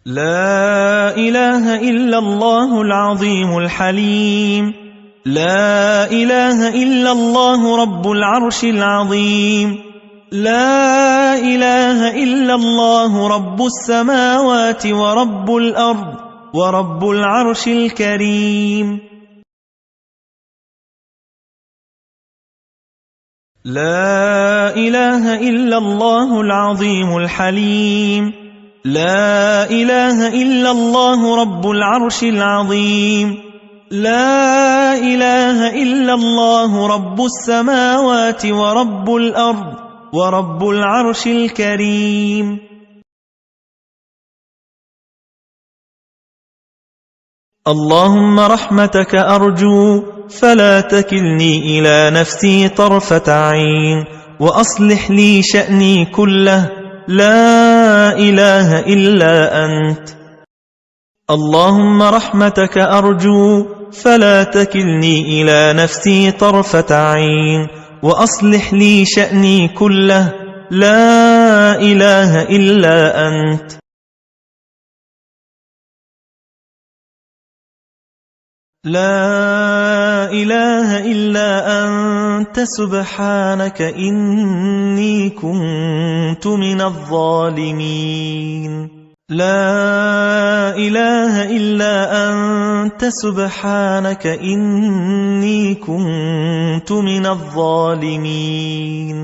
لا إله إلا الله العظيم الحليم. لا إله إلا الله رب العرش العظيم. لا إله إلا الله رب السماوات ورب الأرض ورب العرش الكريم. لا إله إلا الله العظيم الحليم. لا إله إلا الله رب العرش العظيم. لا إله إلا الله رب السماوات ورب الأرض ورب العرش الكريم. اللهم رحمتك أرجو فلا تكلني إلى نفسي طرفة عين، وأصلح لي شأني كله، لا إله إلا أنت. اللهم رحمتك أرجو فلا تكلني إلى نفسي طرفة عين، وأصلح لي شأني كله، لا إله إلا أنت. لا إله إلا أنت سبحانك إني كنت من الظالمين. لا إله إلا أنت سبحانك إني كنت من الظالمين.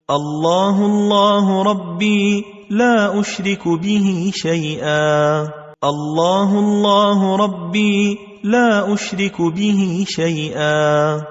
الله الله ربي لا أشرك به شيئا. الله الله ربي لا أشرك به شيئا.